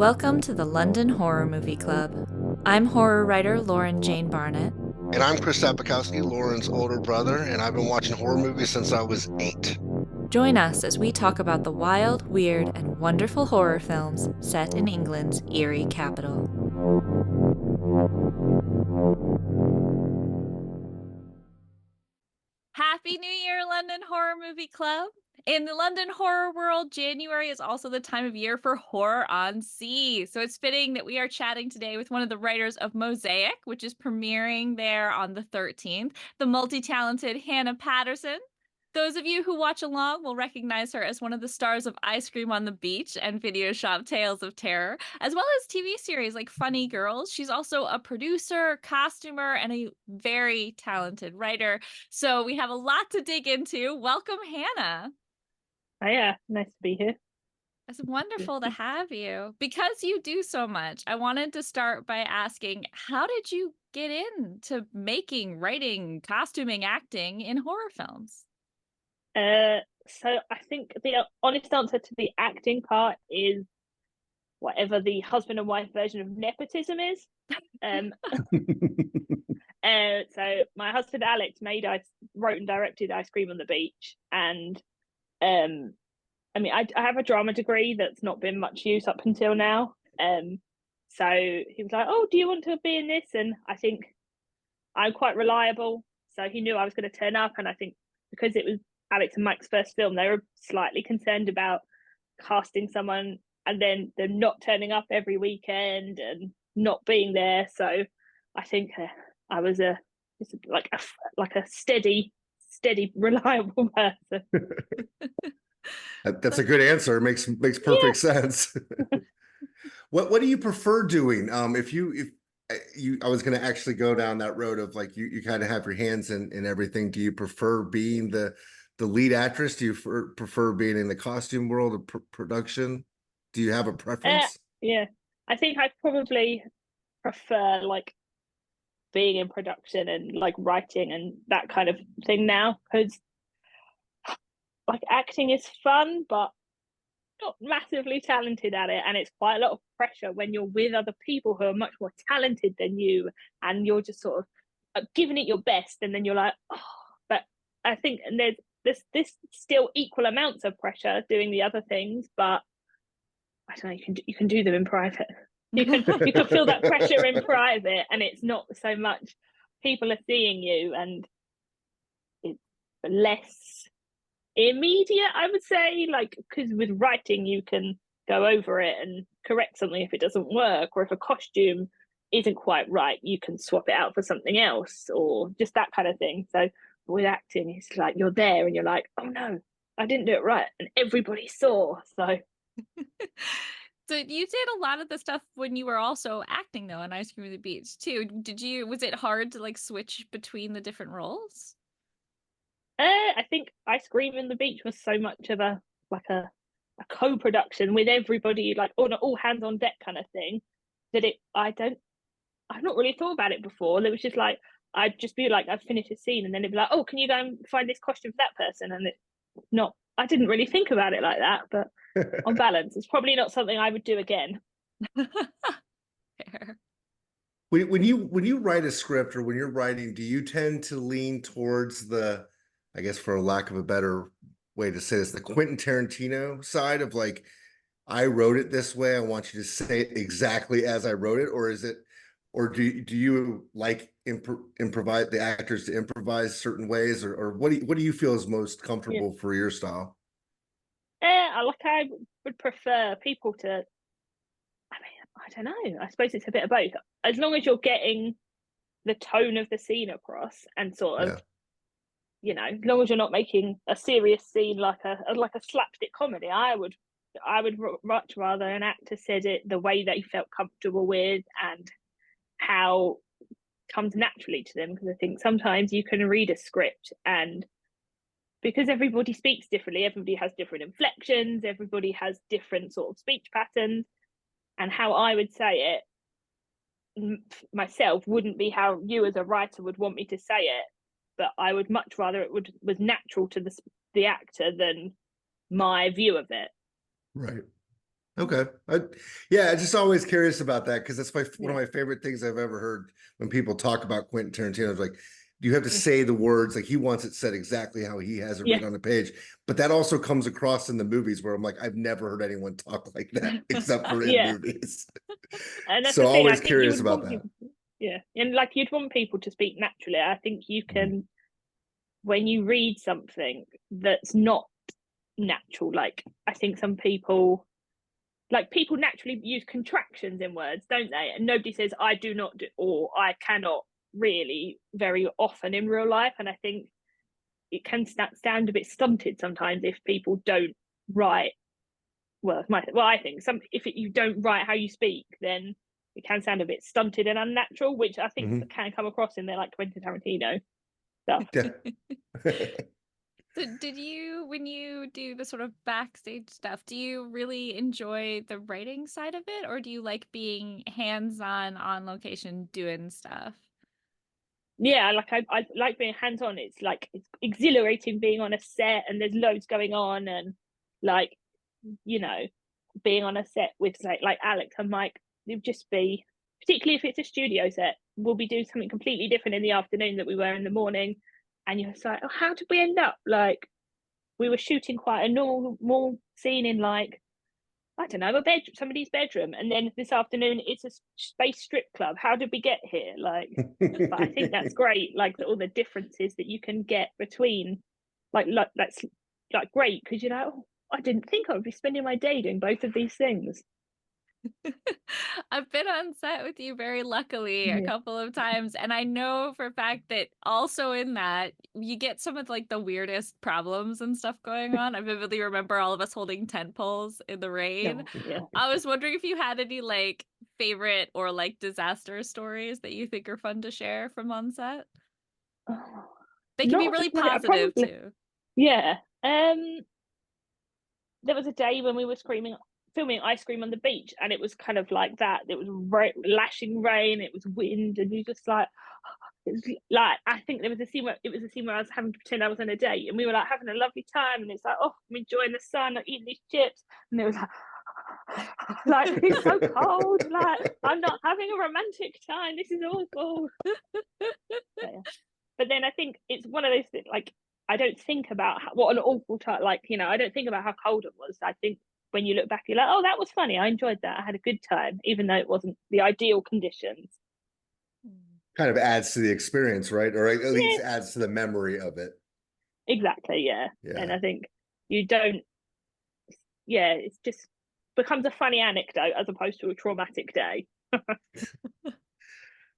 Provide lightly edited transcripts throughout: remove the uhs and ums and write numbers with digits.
Welcome to the London Horror Movie Club. I'm horror writer Lauren Jane Barnett. And I'm Chris Sapikowski, Lauren's older brother, and I've been watching horror movies since I was 8. Join us as we talk about the wild, weird, and wonderful horror films set in England's eerie capital. Happy New Year, London Horror Movie Club! In the London horror world, January is also the time of year for Horror on Sea. So it's fitting that we are chatting today with one of the writers of Mosaic, which is premiering there on the 13th, the multi-talented Hannah Paterson. Those of you who watch along will recognize her as one of the stars of Ice Cream on the Beach and Video Shop Tales of Terror, as well as TV series like Funny Girls. She's also a producer, costumer, and a very talented writer. So we have a lot to dig into. Welcome, Hannah. Yeah, nice to be here. It's wonderful to have you. Because you do so much, I wanted to start by asking, how did you get into making, writing, costuming, acting in horror films? So I think the honest answer to the acting part is whatever the husband and wife version of nepotism is. So my husband Alex wrote and directed Ice Cream on the Beach, and I mean I have a drama degree that's not been much use up until now. So he was like, "Oh, do you want to be in this?" And I think I'm quite reliable, so he knew I was going to turn up, and I think because it was Alex and Mike's first film, they were slightly concerned about casting someone and then them not turning up every weekend and not being there. So I think I was like a steady, reliable person. That's a good answer. It makes perfect sense. What do you prefer doing? I was going to actually go down that road of like you kind of have your hands in everything. Do you prefer being the lead actress? Do you prefer being in the costume world of production? Do you have a preference? Yeah, I think I probably prefer like being in production and like writing and that kind of thing now, because like acting is fun, but not massively talented at it, and it's quite a lot of pressure when you're with other people who are much more talented than you, and you're just sort of giving it your best, and then you're like, oh. But I think and there's this still equal amounts of pressure doing the other things, but I don't know, you can do them in private. You can feel that pressure in private, and it's not so much people are seeing you, and it's less immediate, I would say. Like, because with writing you can go over it and correct something if it doesn't work, or if a costume isn't quite right, you can swap it out for something else, or just that kind of thing. So with acting, it's like you're there and you're like, oh no, I didn't do it right, and everybody saw. So So you did a lot of the stuff when you were also acting though on Ice Cream on the Beach too. Was it hard to like switch between the different roles? I think Ice Cream on the Beach was so much of a co-production with everybody, like on all hands on deck kind of thing, that I've not really thought about it before. It was just like I'd just be like, I'd finish a scene and then it'd be like, oh, can you go and find this costume for that person? And I didn't really think about it like that, but on balance, it's probably not something I would do again. Fair. When you write a script or when you're writing, do you tend to lean towards I guess for a lack of a better way to say this, the Quentin Tarantino side of like, I wrote it this way, I want you to say it exactly as I wrote it, or do you like improvise the actors to improvise certain ways, or what do you feel is most Yeah. comfortable for your style? I would prefer people to. I mean, I don't know. I suppose it's a bit of both. As long as you're getting the tone of the scene across, and sort of, as long as you're not making a serious scene like a slapstick comedy, I would much rather an actor said it the way they felt comfortable with and how comes naturally to them. Because I think sometimes you can read a script, and because everybody speaks differently, everybody has different inflections, everybody has different sort of speech patterns, and how I would say it myself wouldn't be how you as a writer would want me to say it. But I would much rather it was natural to the actor than my view of it. Right. Okay. Yeah, I'm just always curious about that because that's one of Yeah. my favorite things I've ever heard when people talk about Quentin Tarantino. It's like, you have to say the words like he wants it said exactly how he has it Yeah. written on the page. But that also comes across in the movies where I'm like, I've never heard anyone talk like that except for in Yeah. movies. And that's So the thing. I always think you curious would about want that. people, yeah, and like you'd want people to speak naturally. I think you Mhm. can, when you read something that's not natural, like I think some people, like people naturally use contractions in words, don't they? And nobody says I do not do or I cannot really very often in real life. And I think it can stand a bit stunted sometimes if people don't write well. I think you don't write how you speak, then it can sound a bit stunted and unnatural, which I think Mhm. can come across in there like Quentin Tarantino stuff. Yeah. So did you, when you do the sort of backstage stuff, do you really enjoy the writing side of it, or do you like being hands-on on location doing stuff? Yeah, like I like being hands on. It's like it's exhilarating being on a set and there's loads going on and like you know being on a set with like Alex and Mike, it would just be, particularly if it's a studio set, we'll be doing something completely different in the afternoon that we were in the morning, and you're just like, oh, how did we end up like we were shooting quite a normal scene in like I don't know, a bed, somebody's bedroom, and then this afternoon it's a space strip club. How did we get here? Like, but I think that's great. Like all the differences that you can get between, like that's like great because you're like, oh, I didn't think I would be spending my day doing both of these things. I've been on set with you very luckily a Yeah. couple of times, and I know for a fact that also in that you get some of like the weirdest problems and stuff going on. I vividly remember all of us holding tent poles in the rain. No, yeah. I was wondering if you had any like favorite or like disaster stories that you think are fun to share from on set. Oh, They can be not off the really top of my head. I positive probably, too. yeah. There was a day when we were filming ice cream on the beach, and it was kind of like that. It was lashing rain, it was wind, and you just like it was like I think there was a scene where I was having to pretend I was on a date, and we were like having a lovely time, and it's like, oh, I'm enjoying the sun, I'm eating these chips, and it was like like it's so cold, like I'm not having a romantic time, this is awful. Yeah. But then I think it's one of those things, like I don't think about what an awful time, like I don't think about how cold it was. I think when you look back, you're like, oh, that was funny, I enjoyed that, I had a good time, even though it wasn't the ideal conditions. Kind of adds to the experience, right? Or at Yeah, least adds to the memory of it. exactly, yeah. And Yeah. I think you don't, yeah, it's just becomes a funny anecdote as opposed to a traumatic day.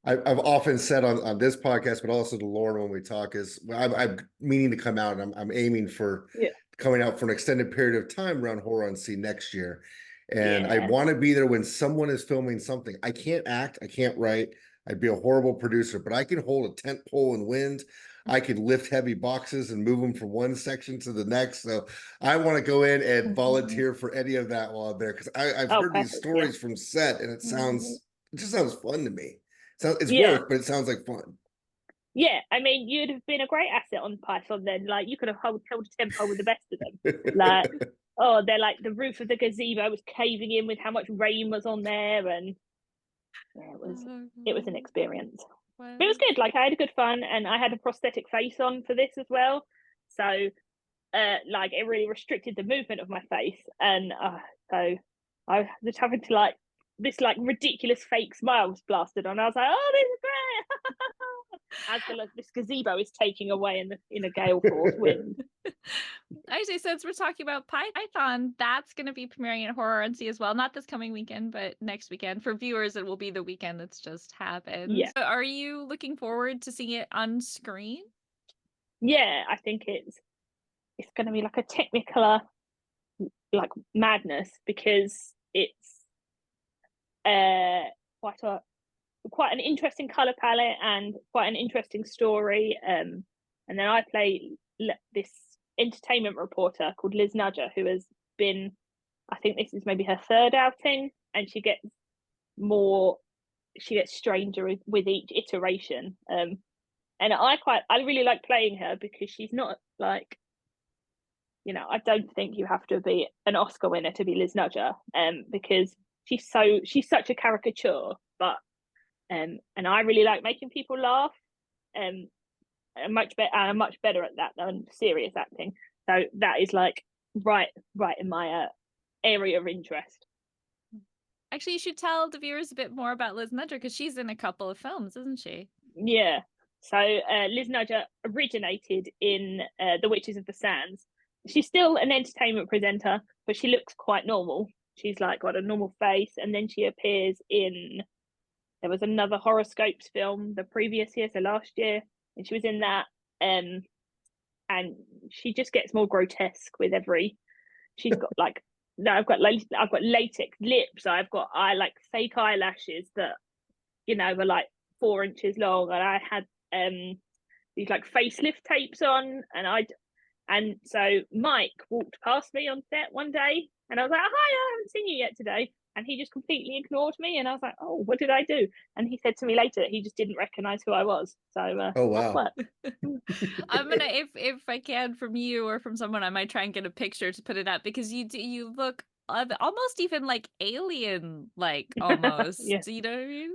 I've often said on this podcast, but also to Lauren when we talk, is I'm meaning to come out and I'm aiming for Yeah, coming out for an extended period of time around Horror on Sea next year. And I yeah. want to be there when someone is filming something. I can't act, I can't write. I'd be a horrible producer, but I can hold a tent pole in wind. I can lift heavy boxes and move them from one section to the next. So I want to go in and volunteer for any of that while I'm there because I've Oh, heard these perfect, yeah. stories from set and it just sounds fun to me. So it's Yeah, work, but it sounds like fun. yeah, I mean, you'd have been a great asset on Python then. Like, you could have held a tempo with the best of them. Like, oh, they're like the roof of the gazebo was caving in with how much rain was on there, and yeah, it was an experience. But it was Wow. good. Like, I had a good fun, and I had a prosthetic face on for this as well. So, like, it really restricted the movement of my face, and so I was having to like this like ridiculous fake smile was blasted on. I was like, oh, this is great. As this gazebo is taking away in a gale force wind. Actually, since we're talking about Python, that's going to be premiering at Horror and Sea as well. Not this coming weekend, but next weekend. For viewers, it will be the weekend that's just happened. Yeah, So are you looking forward to seeing it on screen? yeah. I think it's going to be like a technicolor like madness because it's uh quite a quite an interesting color palette and quite an interesting story. And then I play this entertainment reporter called Liz Nudger, who has been, I think this is maybe her third outing, and more, she gets stranger with each iteration. And I really like playing her because she's not like I don't think you have to be an Oscar winner to be Liz Nudger, because she's such a caricature, but and I really like making people laugh, I'm much better at that than serious acting. So that is like right in my area of interest. Actually, you should tell the viewers a bit more about Liz Nudger because she's in a couple of films, isn't she? Yeah. So Liz Nudger originated in The Witches of the Sands. She's still an entertainment presenter, but she looks quite normal. She's like got a normal face, and then she appears in. There was another Horoscopes film the previous year, so last year, and she was in that. And she just gets more grotesque with every. She's got like no, I've got latex lips. I've got like fake eyelashes that were like 4 inches long, and I had these like facelift tapes on, and so Mike walked past me on set one day, and I was like, "Hi, I haven't seen you yet today." And he just completely ignored me, and I was like, "Oh, what did I do?" And he said to me later that he just didn't recognize who I was. So Oh that wow. worked. I'm gonna if I can from you or from someone, I might try and get a picture to put it up because you look almost even like alien like almost. Yeah. You know what I mean?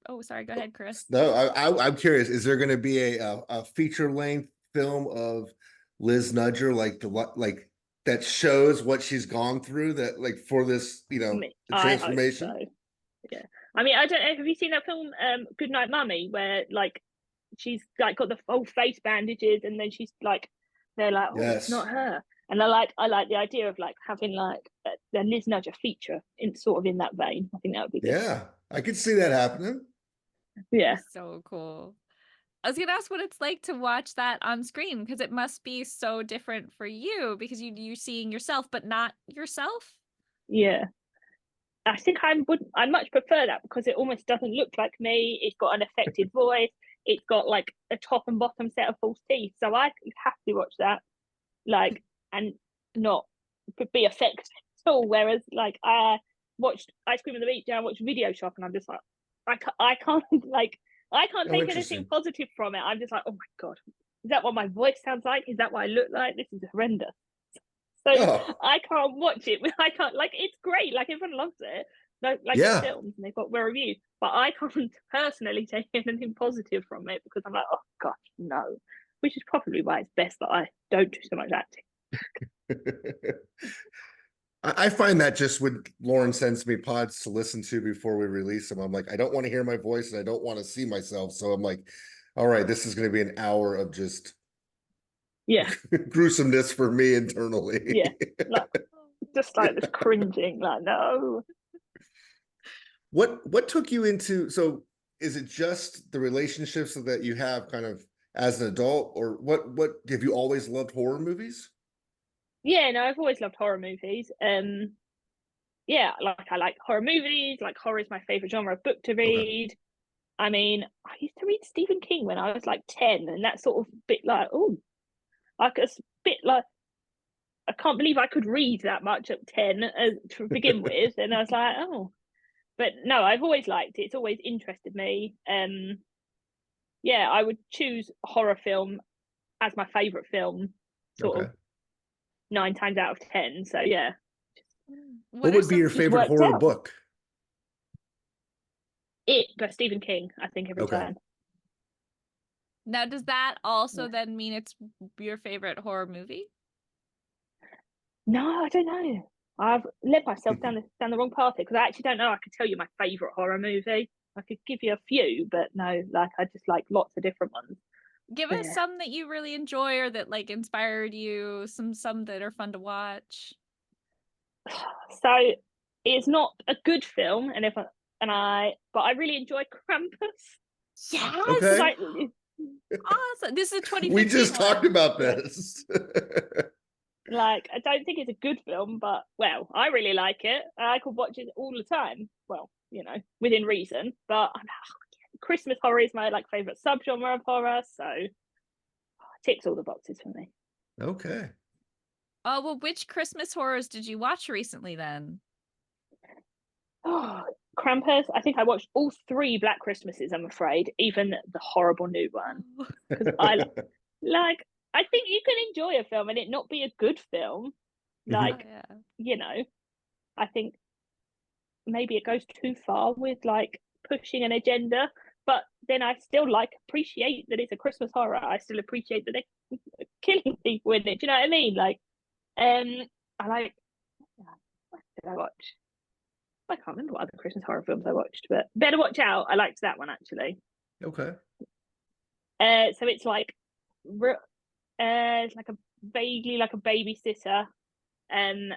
Oh, sorry. Go ahead, Chris. No, I'm curious. Is there going to be a feature length film of Liz Nudger, like that shows what she's gone through, that like for this, the I hope transformation? so. Yeah. I mean, I don't know. Have you seen that film, Good Night Mummy, where like she's like got the whole face bandages, and then she's like, they're like, oh, it's Yes. not her. And I like the idea of like having like the Liz Nudger feature in sort of in that vein. I think that would be good. Yeah, I could see that happening. Yeah. So cool. I was gonna ask what it's like to watch that on screen because it must be so different for you because you're seeing yourself but not yourself. Yeah. I think I much prefer that because it almost doesn't look like me. It's got an affected voice. It's got like a top and bottom set of false teeth. So I have to watch that, like, and not be affected at all. Whereas, like, I watched Ice Cream on the Beach and I watched Video Shop, and I'm just like, I can't like, I can't Oh, take anything interesting. positive from it. I'm just like, oh my god, is that what my voice sounds like? Is that what I look like? This is horrendous. So Oh, I can't watch it. I can't like it's great. Like everyone loves it. Like the yeah. films and they've got well reviews. But I can't personally take anything positive from it because I'm like, oh gosh, no. Which is probably why it's best that I don't do so much acting. I find that just when Lauren sends me pods to listen to before we release them, I'm like, I don't want to hear my voice and I don't want to see myself. So I'm like, all right, this is going to be an hour of just Yeah, gruesomeness for me internally. yeah. Like just like this cringing, like no. What took you into, so is it just the relationships that you have kind of as an adult, or what have you always loved horror movies? Yeah, no, I've always loved horror movies. Yeah, like I like horror movies, like horror is my favorite genre of book to Okay. read. I mean, I used to read Stephen King when I was like 10, and that's sort of bit like, oh, like a bit like I can't believe I could read that much at 10 to begin with. And I was like, oh, but no, I've always liked it. It's always interested me. Yeah, I would choose a horror film as my favorite film, sort Okay. of 9 times out of 10. So yeah, What What are would be your some just favorite worked horror out. book? It by Stephen King, I think every Okay. time. now does that also Yeah. then mean it's your favorite horror movie? No, I don't know. I've led myself down the wrong path because I actually don't know. I could tell you my favorite horror movie. I could give you a few, but no, like I just like lots of different ones. Give But us yeah. some that you really enjoy or that like inspired you, some that are fun to watch. So it's not a good film, but I really enjoy Krampus. Yes. Okay. Like, Awesome. This is a We 2015 just talked one. about yeah, this. like I don't think it's a good film, but well, I really like it. I could watch it all the time. Well, within reason. But Christmas horror is my like favorite subgenre of horror, so it ticks all the boxes for me. Okay. Oh, well, which Christmas horrors did you watch recently then? Oh, Krampus. I think I watched all three Black Christmases. I'm afraid, even the horrible new one, because I like I think you can enjoy a film and it not be a good film. Like, yeah. you know, I think maybe it goes too far with like pushing an agenda, but then I still like appreciate that it's a Christmas horror. I still appreciate that they're killing people in it. Do you know what I mean? Like, I like. What did I watch? I can't remember what other Christmas horror films I watched, but Better Watch Out. I liked that one actually. Okay. So it's like, it's like a vaguely like a babysitter, and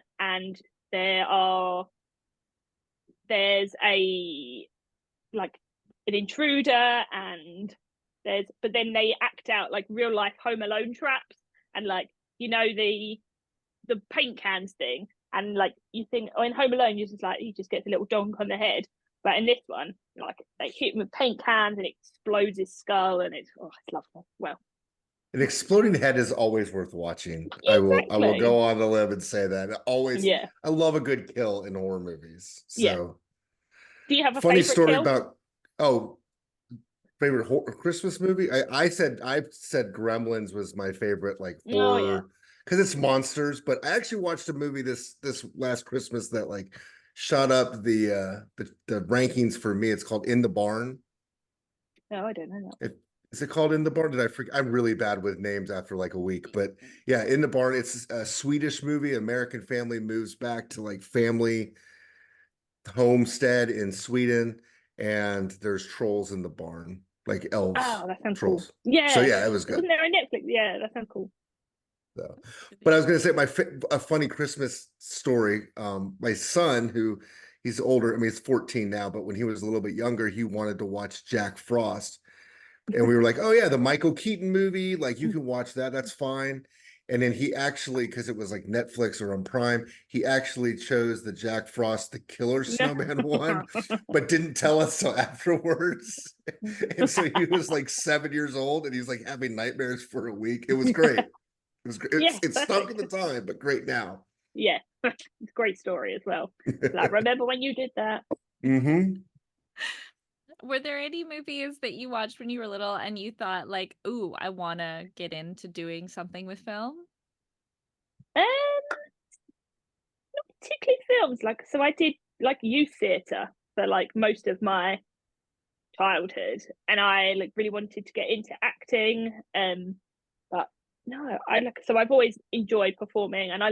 there's a like an intruder, and but then they act out like real life Home Alone traps, and like the paint cans thing, and like you think, oh, in Home Alone you just like he just gets a little donk on the head, but in this one like they hit him with paint cans and it explodes his skull, and it's lovely. Well, An exploding head is always worth watching. I will exactly. go on the limb and say that. Always, Yeah, I love a good kill in horror movies. yeah. So Do you have a funny favorite story kill? about favorite Christmas movie. I said Gremlins was my favorite like Oh yeah. horror because it's monsters. But I actually watched a movie this last Christmas that like shot up the rankings for me. It's called In the Barn. No, I don't know that. Is it called In the Barn? Did I forget? I'm really bad with names after like a week, but yeah, In the Barn. It's a Swedish movie. American family moves back to like family homestead in Sweden, and there's trolls in the barn, like elves, Oh, that sounds cool. trolls. So Yeah. yeah, it was good. Wasn't there a Netflix? Yeah, that sounds cool. So, but I was going to say a funny Christmas story. My son, who he's older, I mean, he's 14 now, but when he was a little bit younger, he wanted to watch Jack Frost. And we were like, oh yeah, the Michael Keaton movie, like you can watch that, that's fine. And then he actually, because it was like Netflix or on Prime, he actually chose the Jack Frost the Killer No. Snowman one, but didn't tell us till afterwards. And so he was like 7 years old and he's like having nightmares for a week. It was great. It was great. Yeah, It stunk at perfect. the time, but great now. Yeah, it's a great story as well. Like, remember when you did that? Mm-hmm. Were there any movies that you watched when you were little and you thought like, "Ooh, I want to get into doing something with film"? Um, Not particularly films. Like, so I did like youth theatre for like most of my childhood, and I like really wanted to get into acting. But no, I've always enjoyed performing, and I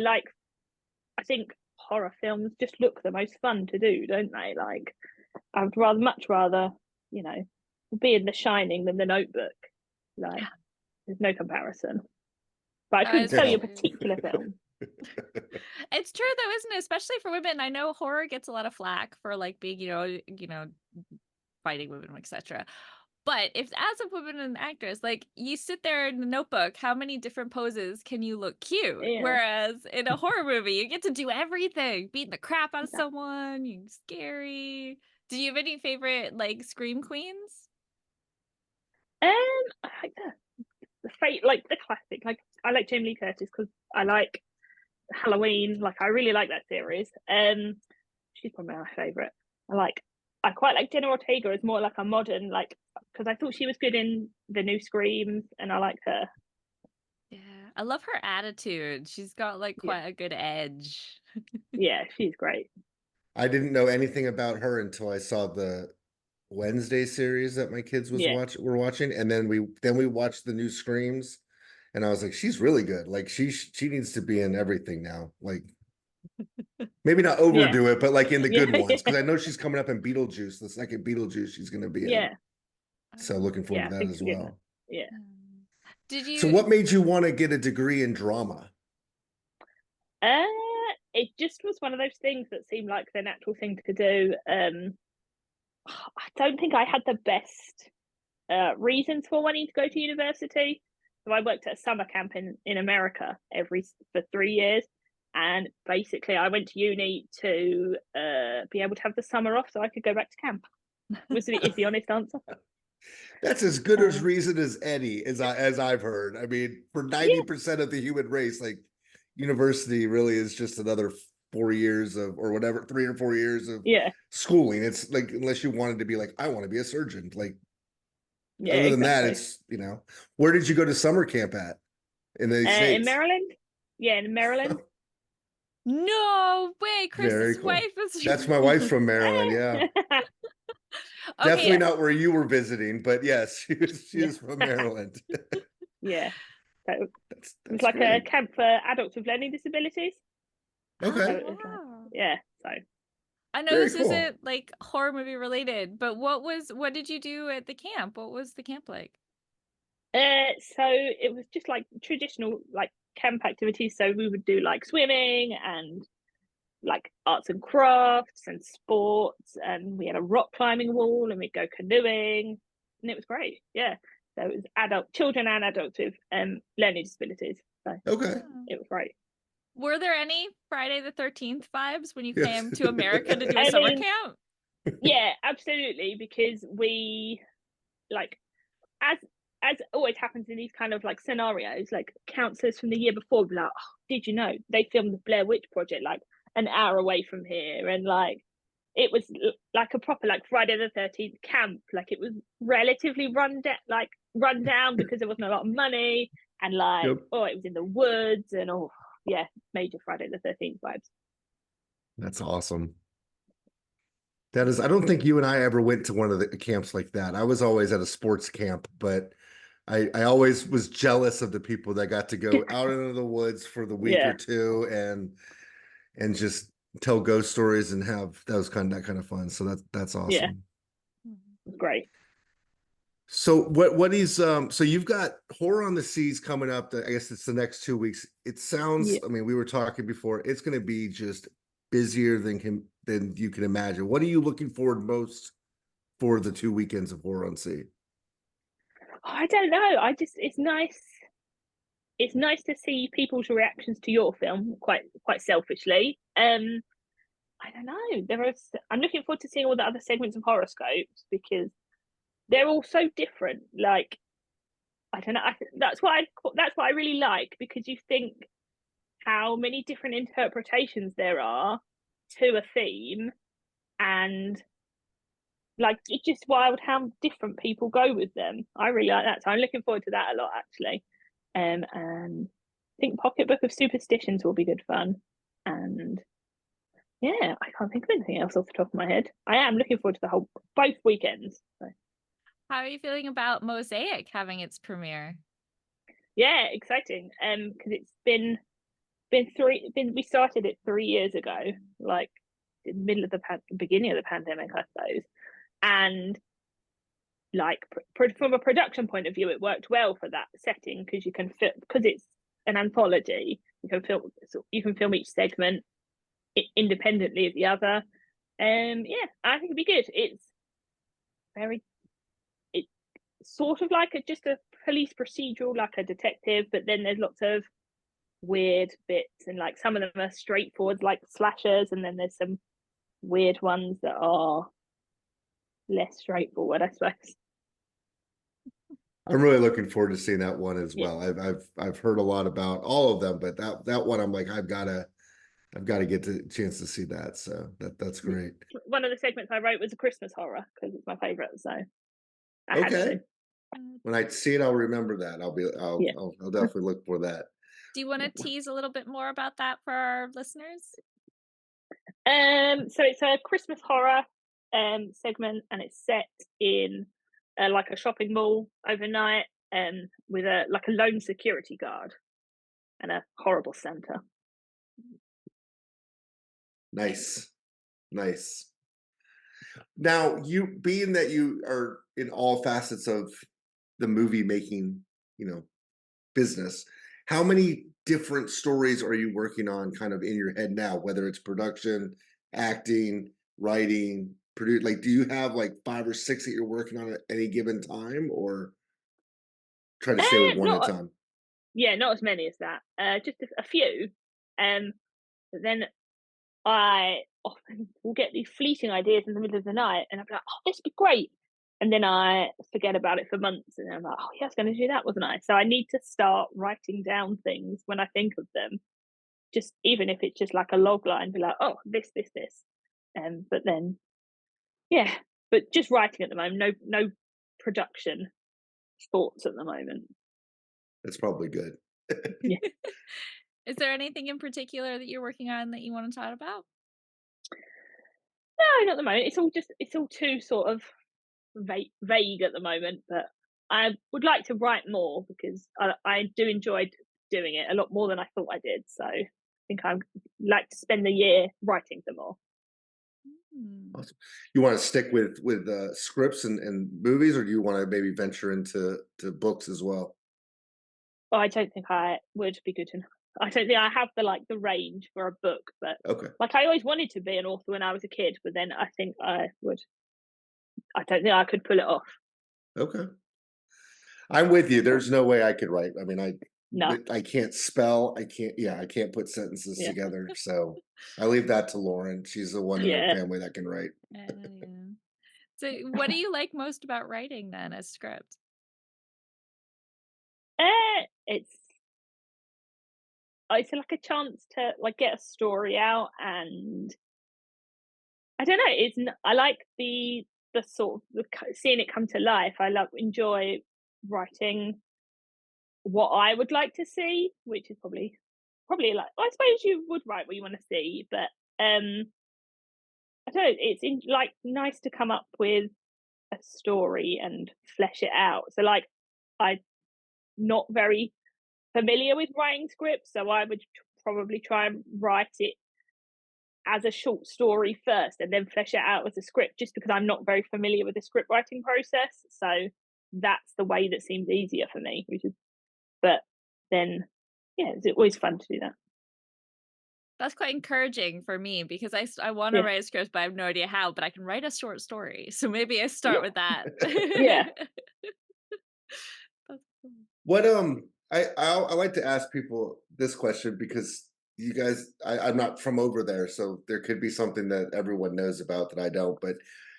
think horror films just look the most fun to do, don't they? Like, I would much rather, you know, be in The Shining than The Notebook. Like, there's no comparison. But I couldn't tell you a particular film. It's true though, isn't it? Especially for women. I know horror gets a lot of flack for like being, fighting women, etc. But if as a woman and actress, like you sit there in the Notebook, how many different poses can you look cute? Yeah. Whereas in a horror movie, you get to do everything, beating the crap out of someone, you scary. Do you have any favorite like scream queens? I like the fate, like the classic. Like, I like Jamie Lee Curtis because I like Halloween. Like, I really like that series. She's probably my favorite. I quite like Jenna Ortega as more like a modern, like, because I thought she was good in the new Screams, and I liked her. Yeah, I love her attitude. She's got like Yeah, quite a good edge. yeah, she's great. I didn't know anything about her until I saw the Wednesday series that my kids Yeah, were watching, and then we watched the new Screams, and I was like, she's really good. Like she needs to be in everything now. Like maybe not yeah, overdo it, but like in the yeah, good ones, because yeah, I know she's coming up in Beetlejuice, the second Beetlejuice she's going to be in. yeah, So looking forward yeah. to I that think as she's in it. well. Yeah. Did So you what made you want to get a degree in drama? Uh, it just was one of those things that seemed like the natural thing to do. I don't think I had the best reasons for wanting to go to university. So I worked at a summer camp in America for 3 years, and basically I went to uni to be able to have the summer off so I could go back to camp. Is the honest answer. That's as good as Uh, reason as any, as I've heard. I mean, for yeah, 90% of the human race, like university really is just another 4 years of or whatever, 3 or 4 years of yeah, schooling. It's like unless you wanted to be like, I want to be a surgeon. Like yeah, other than that, exactly. it's where did you go to summer camp at? in the In States. Maryland. Yeah, in Maryland. No way, Very Chris's cool. wife is That's my wife's from Maryland. Yeah. Definitely Okay, Yeah, not where you were visiting, but yes, she yeah, was from Maryland. yeah. So it was That's like a great. camp for adults with learning disabilities. So Okay. it was like, wow. yeah. So I know Very this cool. isn't like horror movie related, but what did you do at the camp? What was the camp like? so it was just like traditional like camp activities. So we would do like swimming and like arts and crafts and sports, and we had a rock climbing wall, and we'd go canoeing, and it was great. Yeah. So it was adult children and adults with learning disabilities. So Okay. Oh. it was great. Were there any Friday the 13th vibes when you Yes. came to America to do a I summer mean, camp? yeah, absolutely, because we like as as always happens in these kind of like scenarios, like counselors from the year before would be like, oh, did you know they filmed the Blair Witch Project like an hour away from here, and like it was like a proper like Friday the 13th camp. Like it was relatively run down because there wasn't a lot of money, and like Yep. oh, it was in the woods, and oh yeah, major Friday the 13th vibes. That's awesome. That is, I don't think you and I ever went to one of the camps like that. I was always at a sports camp, but I always was jealous of the people that got to go out into the woods for the week or Yeah, two and just tell ghost stories and have that kind of fun. So that's yeah, awesome. it was great. So what is so you've got Horror on the Seas coming up. I guess it's the next 2 weeks. It sounds, Yeah. I mean, we were talking before, it's going to be just busier than you can imagine. What are you looking forward most for the 2 weekends of Horror on Sea? I don't know. I just it's nice. It's nice to see people's reactions to your film. Quite selfishly. I don't know. I'm looking forward to seeing all the other segments of horoscopes because they're all so different. Like I don't know. That's what I really like because you think how many different interpretations there are to a theme, and like it's just wild how different people go with them. I really like that. So I'm looking forward to that a lot actually. And I think Pocketbook of Superstitions will be good fun. And yeah, I can't think of anything else off the top of my head. I am looking forward to both weekends. So How are you feeling about Mosaic having its premiere? yeah, exciting. Because it's been we started it 3 years ago, like in the middle of the beginning of the pandemic, I suppose. And like from a production point of view, it worked well for that setting because you can film because it's an anthology. You can film each segment independently of the other. Yeah, I think it'd be good. Very it's sort of like just a police procedural, like a detective, but then there's lots of weird bits, and like some of them are straightforward, like slashers, and then there's some weird ones that are less straightforward, I suppose. I'm really looking forward to seeing that one as Yeah, well. I've heard a lot about all of them, but that one I'm like I've got to get the chance to see that. So that's great. one of the segments I wrote was a Christmas horror because it's my favorite, so I had Okay. to. When I see it, I'll remember that. Yeah. I'll definitely look for that. Do you want to tease a little bit more about that for our listeners? So it's a Christmas horror segment, and it's set in like a shopping mall overnight, with a lone security guard and a horrible Santa. Nice. Nice. Now, you being that you are in all facets of the movie making, business, how many different stories are you working on kind of in your head now, whether it's production, acting, writing, produce, like do you have like five or six that you're working on at any given time or try to stay with one at a Not time? Yeah, not as many as that. Just a few. But then I often will get these fleeting ideas in the middle of the night, and I'm like, "Oh, this would be great," and then I forget about it for months, and I'm like, "Oh, yeah, I was going to do that, wasn't I?" So I need to start writing down things when I think of them, just even if it's just like a log line, be like, "Oh, this," but then yeah, but just writing at the moment. No production thoughts at the moment. That's probably good. Yeah. Is there anything in particular that you're working on that you want to talk about? No, not at the moment. It's all too sort of vague at the moment. But I would like to write more because I do enjoy doing it a lot more than I thought I did. So I think I'd like to spend the year writing some more. Hmm. Awesome. You want to stick with scripts and movies, or do you want to maybe venture into books as well? But I don't think I would be good enough. I don't think I have the range for a book, but Okay. like I always wanted to be an author when I was a kid, but then I think I would. I don't think I could pull it off. Okay. I'm with you. There's no way I could write. I mean, No, I can't spell. I can't. Yeah, I can't put sentences yeah, together. So I leave that to Lauren. She's the one in our yeah. family that can write. Yeah. So, what do you like most about writing then as script? It's it's like a chance to like get a story out, and I don't know. I like the sort of seeing it come to life. I love enjoy writing what I would like to see, which is probably like I suppose you would write what you want to see, but I don't know. Like nice to come up with a story and flesh it out. So like I'm not very familiar with writing scripts, so I would probably try and write it as a short story first and then flesh it out as a script just because I'm not very familiar with the script writing process. So that's the way that seems easier for me, but then yeah, it's always fun to do that. That's quite encouraging for me because I want to Yeah. write a script, but I have no idea how. But I can write a short story, so maybe I start Yeah. with that. Yeah. That's cool. What I like to ask people this question because you guys, I'm not from over there, so there could be something that everyone knows about that I don't. But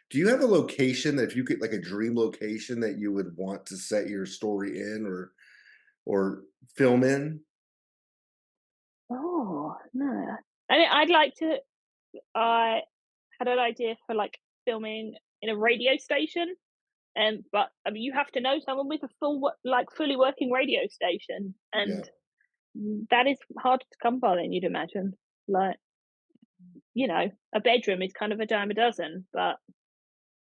do you have a location that if you could, like a dream location that you would want to set your story in or film in? Oh no. I mean, I'd like to. I had an idea for like filming in a radio station. But I mean, you have to know someone with a fully working radio station, Yeah. and that is hard to come by. Then you'd imagine, like a bedroom is kind of a dime a dozen, but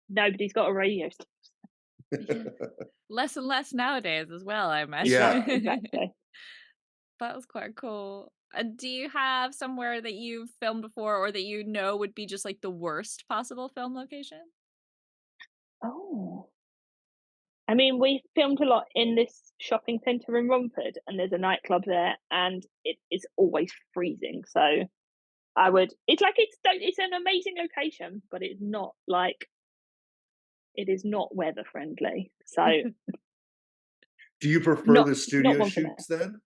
nobody's got a radio station. Yeah. Less and less nowadays as well, I Yeah. imagine. Exactly. That was quite cool. Do you have somewhere that you've filmed before or that you know would be just like the worst possible film location? Oh, I mean, we filmed a lot in this shopping centre in Romford, and there's a nightclub there, and it is always freezing. So I would. It's like it's an amazing location, but it's not like it is not weather friendly. So Do you prefer the not studio one for that. shoots then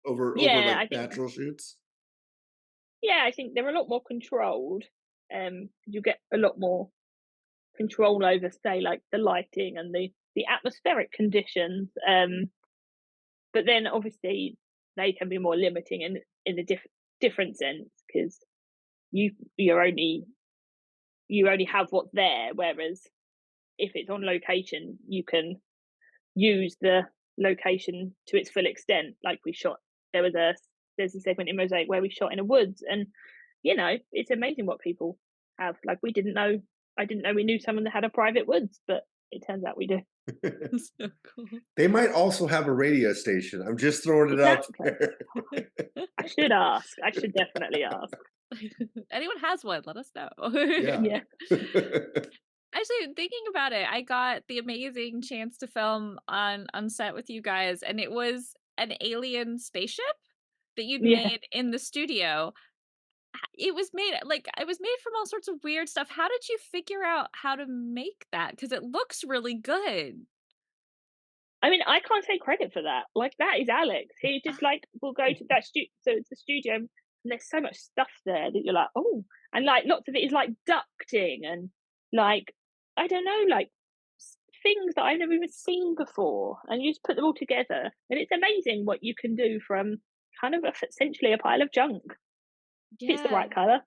over Yeah, like I think. natural shoots? Yeah, I think they're a lot more controlled. You get a lot more control over, say, like the lighting and the atmospheric conditions. But then obviously they can be more limiting in a different sense because you you're only you only have what's there. Whereas if it's on location, you can use the location to its full extent. Like we shot, there's a segment in Mosaic where we shot in a woods, and it's amazing what people have. Like I didn't know we knew someone that had a private woods, but it turns out we do. So cool. They might also have a radio station. I'm just throwing it out Exactly. there. I should ask. I should definitely ask. Anyone has one, let us know. Yeah. Yeah. Actually, thinking about it, I got the amazing chance to film on set with you guys, and it was an alien spaceship that you'd Yeah. made in the studio. It was made from all sorts of weird stuff. How did you figure out how to make that? Because it looks really good. I mean, I can't take credit for that. Like that is Alex. He just like will go to that studio. So it's a studio, and there's so much stuff there that you're like, oh, and like lots of it is like ducting and like I don't know, like things that I've never even seen before, and you just put them all together, and it's amazing what you can do from kind of essentially a pile of junk. If it's the Yeah. right color,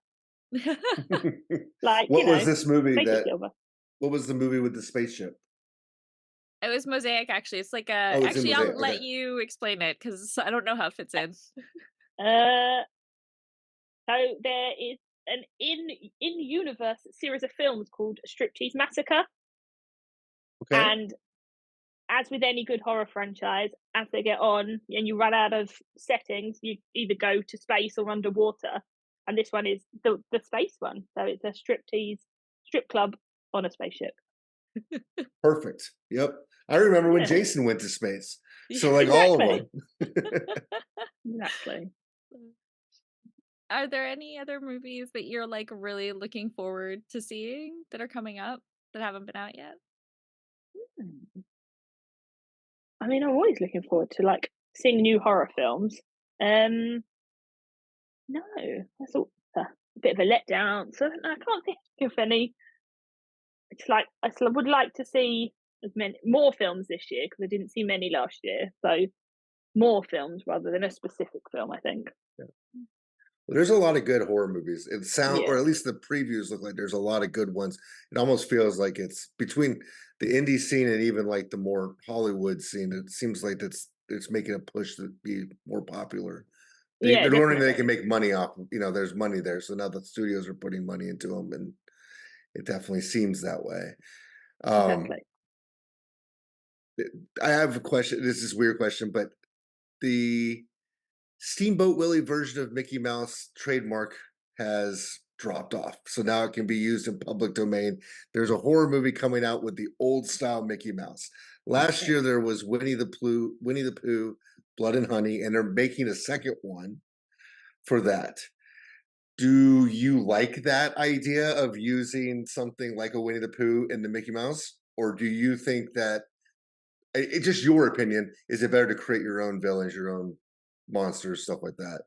like What was this movie make it that silver. what was the movie with the spaceship? It was Mosaic, actually. It's like a. Oh, it's in Actually, I'll Mosaic. let Okay. you explain it because I don't know how it fits in. Uh, so there is an in universe series of films called Striptease Massacre, Okay. and as with any good horror franchise, as they get on and you run out of settings, you either go to space or underwater. And this one is the space one. So it's a strip club on a spaceship. Perfect. Yep. I remember when Yeah, Jason went to space. Yeah. So like all exactly. of them. Exactly. Are there any other movies that you're like really looking forward to seeing that are coming up that haven't been out yet? I mean, I'm always looking forward to like seeing new horror films. Um, no, that's a bit of a letdown. So I can't think of any. It's like I still would like to see as many more films this year because I didn't see many last year. So more films rather than a specific film, I think. There's a lot of good horror movies. It sound, Yeah, or at least the previews look like there's a lot of good ones. It almost feels like it's between the indie scene and even like the more Hollywood scene. It seems like it's making a push to be more popular. yeah, They're learning they can definitely, make money off. There's money there, so now the studios are putting money into them, and it definitely seems that way. Um, exactly. I have a question. This is a weird question, but the Steamboat Willie version of Mickey Mouse trademark has dropped off. So now it can be used in public domain. There's a horror movie coming out with the old style Mickey Mouse. Last Okay. year there was Winnie the Pooh, Blood and Honey, and they're making a second one for that. Do you like that idea of using something like a Winnie the Pooh in the Mickey Mouse? Or do you think that it's just your opinion? Is it better to create your own villains, your own monsters, stuff like that?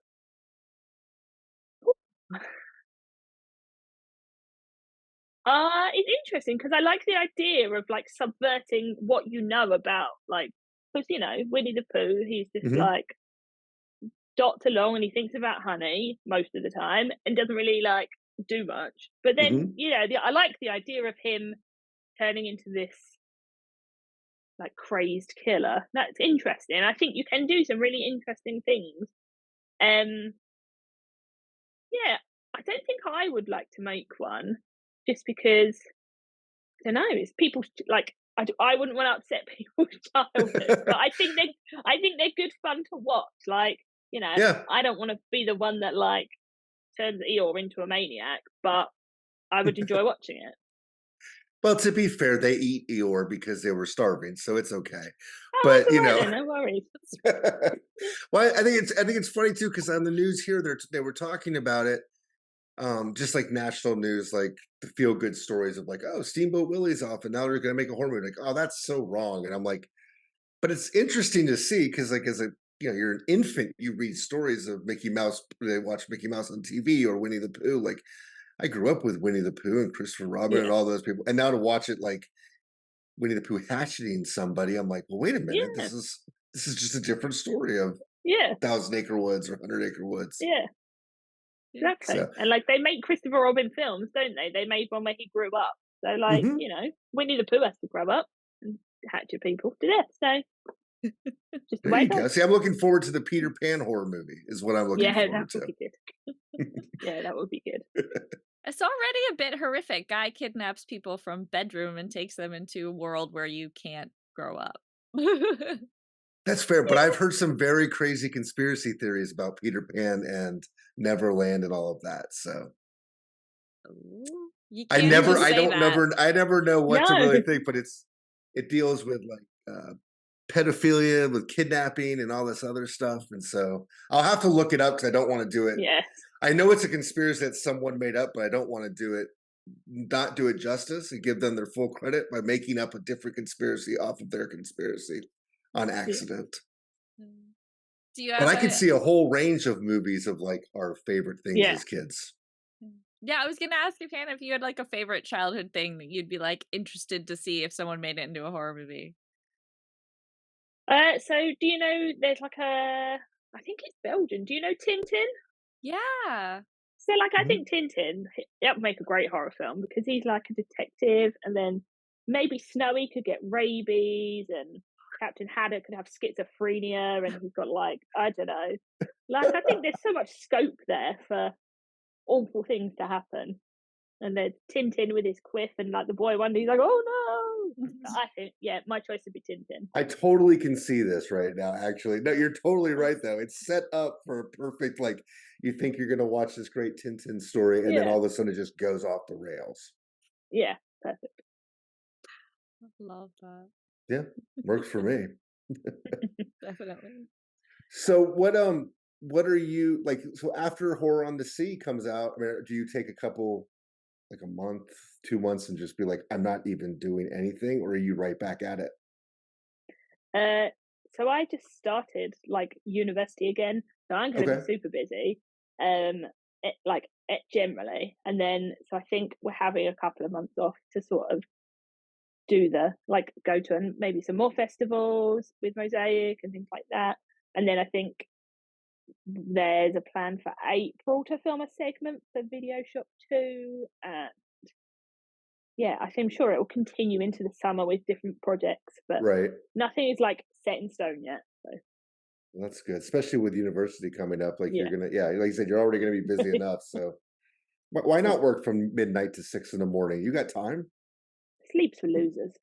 It's interesting because I like the idea of like subverting what you know about like because Winnie the Pooh, he's just Hmm. like dots along and he thinks about honey most of the time and doesn't really like do much. But then Hmm. I like the idea of him turning into this like crazed killer. That's interesting. I think you can do some really interesting things. Um, yeah, I don't think I would like to make one just because I don't know. It's people like I wouldn't want to upset people's childhood, but I think they're good fun to watch. Like Yeah. I don't want to be the one that like turns Eeyore into a maniac, but I would enjoy watching it. Well, to be fair, they eat Eeyore because they were starving, so it's okay. Oh, that's But all right then. No worries. well, I think it's funny too because on the news here they were talking about it, just like national news, like the feel good stories of like, oh, Steamboat Willie's off, and now they're going to make a horror movie. Like, oh, that's so wrong. And I'm like, but it's interesting to see because like as a you're an infant, you read stories of Mickey Mouse. They watch Mickey Mouse on TV or Winnie the Pooh. Like I grew up with Winnie the Pooh and Christopher Robin and Yeah, all those people, and now to watch it like Winnie the Pooh hatcheting somebody, I'm like, well, wait a minute, yeah, this is just a different story of yeah, Thousand Acre Woods or Hundred Acre Woods. yeah. Yeah. Exactly. So, And like they make Christopher Robin films, don't they? They made one where he grew up. So like mhm. Winnie the Pooh has to grow up and hatch your people to death. So just the There way you it go. goes. See, I'm looking forward to the Peter Pan horror movie. Is what I'm looking Yeah, that forward would to. be good. Yeah, that would be good. It's already a bit horrific. Guy kidnaps people from bedroom and takes them into a world where you can't grow up. That's fair, but Yeah. I've heard some very crazy conspiracy theories about Peter Pan and Neverland and all of that. So Ooh, you can't just say that. I never know what to No. really think, but it deals with like pedophilia, with kidnapping, and all this other stuff. And so I'll have to look it up because I don't want to do it. Yeah. I know it's a conspiracy that someone made up, but I don't want to not do it justice and give them their full credit by making up a different conspiracy off of their conspiracy on Yeah. accident. Mm. Do you But have I could a see a whole range of movies of like our favorite things Yeah. as kids. Yeah, I was gonna ask you, Hannah, if you had like a favorite childhood thing that you'd be like interested to see if someone made it into a horror movie. So do you know there's like I think it's Belgian. Do you know Tintin? Yeah. So like I Mhm. think Tintin that would make a great horror film because he's like a detective and then maybe Snowy could get rabies, and Captain Haddock could have schizophrenia, and he's got like, I don't know. Like, I think there's so much scope there for awful things to happen. And there's Tintin with his quiff, and like the boy one, he's like, oh no. I think, yeah, my choice would be Tintin. I totally can see this right now, actually. No, you're totally right, though. It's set up for a perfect, like, you think you're going to watch this great Tintin story, and then Yeah. all of a sudden it just goes off the rails. Yeah, perfect. I love that. Yeah, works for me. Definitely. So what are you like, so after Horror on the Sea comes out, I mean, do you take a couple, like a month, 2 months, and just be like, I'm not even doing anything, or are you right back at it? So I just started like university again, so I'm going to be Okay. super busy, generally, and then so I think we're having a couple of months off to sort of do the like go to and maybe some more festivals with Mosaic and things like that, and then I think there's a plan for April to film a segment for Video Shop 2, and yeah, I'm sure it will continue into the summer with different projects, but Right. nothing is like set in stone yet. So Well, that's good, especially with university coming up. Like you're yeah, gonna, yeah, like you said, you're already gonna be busy enough. So why yeah. not work from midnight to 6 in the morning? You got time. Sleeps for losers.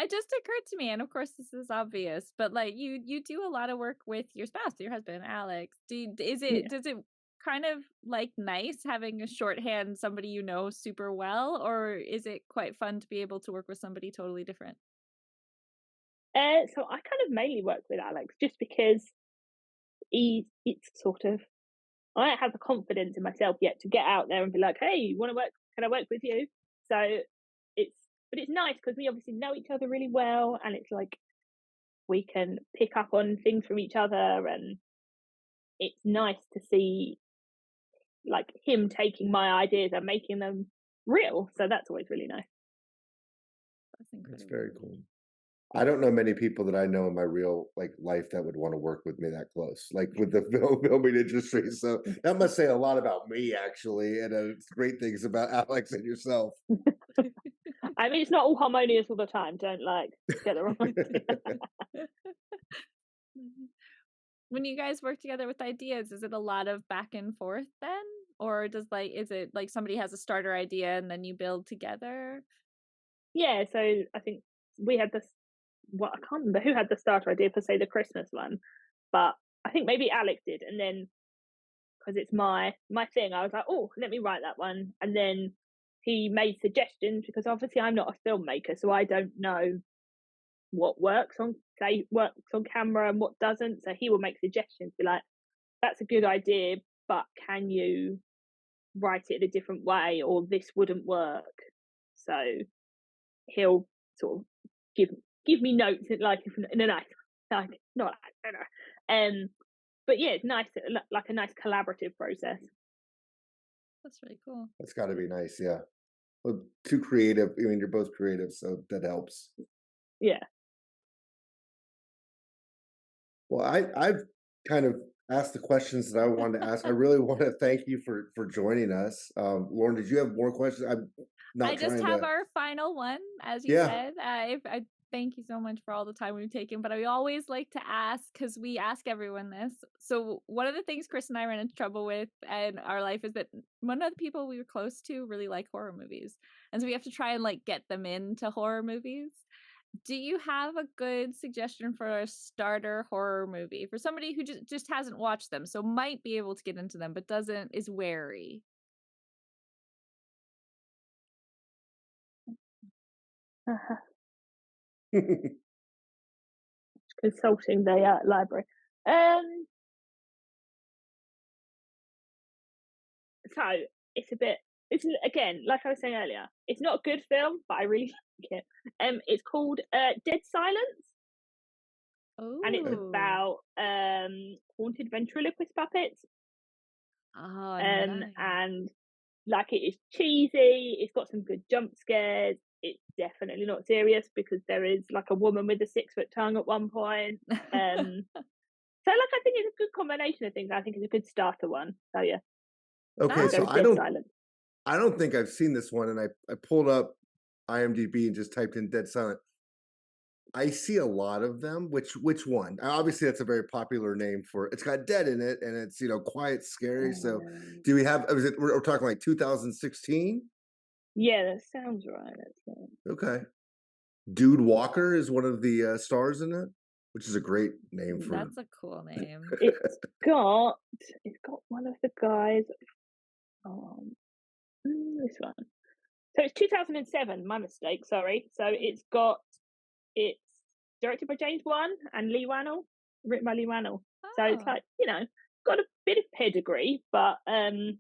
It just occurred to me, and of course this is obvious, but like you do a lot of work with your spouse, your husband, Alex. Is it Yeah. does it kind of like nice having a shorthand, somebody you know super well, or is it quite fun to be able to work with somebody totally different? So I kind of mainly work with Alex just because it's sort of, I don't have the confidence in myself yet to get out there and be like, hey, you want to work? Can I work with you? So it's, but it's nice because we obviously know each other really well, and it's like we can pick up on things from each other, and it's nice to see like him taking my ideas and making them real. So that's always really nice. That's That's incredible. very cool. I don't know many people that I know in my real like life that would want to work with me that close, like with the filming industry. So that must say a lot about me, actually, and it's great things about Alex and yourself. I mean, it's not all harmonious all the time. Don't like get the wrong idea. When you guys work together with ideas, is it a lot of back and forth then? Or is it like somebody has a starter idea and then you build together? Yeah, so I think we had this. Well, I can't remember who had the starter idea for say the Christmas one, but I think maybe Alex did, and then because it's my thing, I was like, oh, let me write that one, and then he made suggestions because obviously I'm not a filmmaker, so I don't know what works on camera and what doesn't. So he will make suggestions, be like, that's a good idea, but can you write it in a different way, or this wouldn't work. So he'll sort of give give me notes like in a nice, like not I don't know. But yeah, it's nice, like a nice collaborative process. That's really cool. That's got to be nice. Yeah. Well, too creative. I mean, you're both creative, so that helps. Yeah. Well, I've kind of asked the questions that I wanted to ask. I really want to thank you for joining us. Lauren, did you have more questions? I'm I not just trying have to. our final one, as you Yeah. said. I thank you so much for all the time we've taken, but I always like to ask because we ask everyone this. So one of the things Chris and I ran into trouble with in our life is that one of the people we were close to really like horror movies, and so we have to try and like get them into horror movies. Do you have a good suggestion for a starter horror movie for somebody who just hasn't watched them, so might be able to get into them, but doesn't is wary? Consulting the library. So it's a bit. It's again, like I was saying earlier, it's not a good film, but I really like it. It's called Dead Silence, and it's Oh, about haunted ventriloquist puppets. oh, nice. And like it is cheesy. It's got some good jump scares. It's definitely not serious because there is like a woman with a 6 foot tongue at one point. So like I think it's a good combination of things. I think it's a good starter one. So yeah, Okay, I'll go so with Nice. Dead Silence. I don't think I've seen this one, and I pulled up IMDb and just typed in Dead Silent. I see a lot of them. Which one? Obviously, that's a very popular name for. It's got dead in it, and it's quiet, scary. So, do we have? Is it? We're talking like 2016. Yeah, that sounds right. Okay. Dude Walker is one of the stars in it, which is a great name for. That's a cool name. It's got one of the guys. This one. So it's 2007. My mistake. Sorry. So it's directed by James Wan and Lee Wannell, written by Lee Wannell. So it's like got a bit of pedigree, but it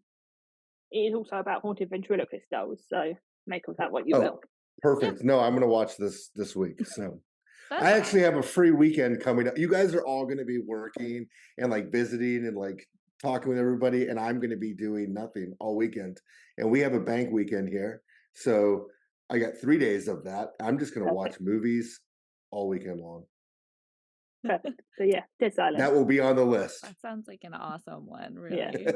is also about haunted ventriloquist dolls. So make of that what you will. Perfect. No, I'm going to watch this week. So That's I actually have a free weekend coming up. You guys are all going to be working and like visiting and like talking with everybody, and I'm going to be doing nothing all weekend. And we have a bank weekend here, so I got 3 days of that. I'm just going to watch movies all weekend long. Perfect. So yeah, Dead Silent. That will be on the list. That sounds like an awesome one, really. Yeah.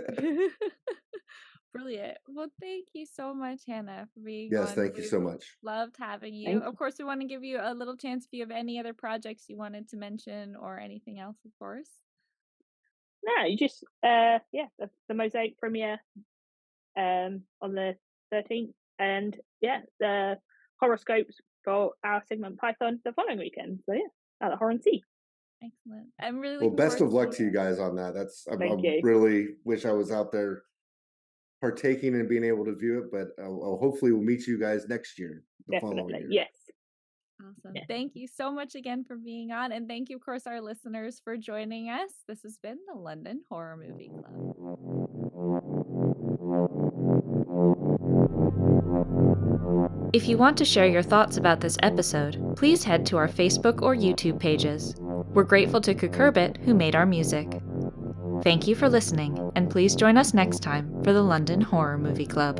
Brilliant. Well, thank you so much, Hannah, for being on. Yes, thank you so much. Loved having you. Of course, we want to give you a little chance if you have any other projects you wanted to mention or anything else, of course. No, you just the Mosaic premiere on the 13th, and the horoscopes for our segment Python the following weekend. So at the Horror and Sea. Excellent. I'm really looking best of luck to to you guys on that. Thank you. Really wish I was out there partaking and being able to view it, but hopefully we'll meet you guys next year. Definitely, yes. Awesome. Yeah. Thank you so much again for being on, and thank you, of course, our listeners for joining us. This has been the London Horror Movie Club. If you want to share your thoughts about this episode, please head to our Facebook or YouTube pages. We're grateful to Kukurbit, who made our music. Thank you for listening, and please join us next time for the London Horror Movie Club.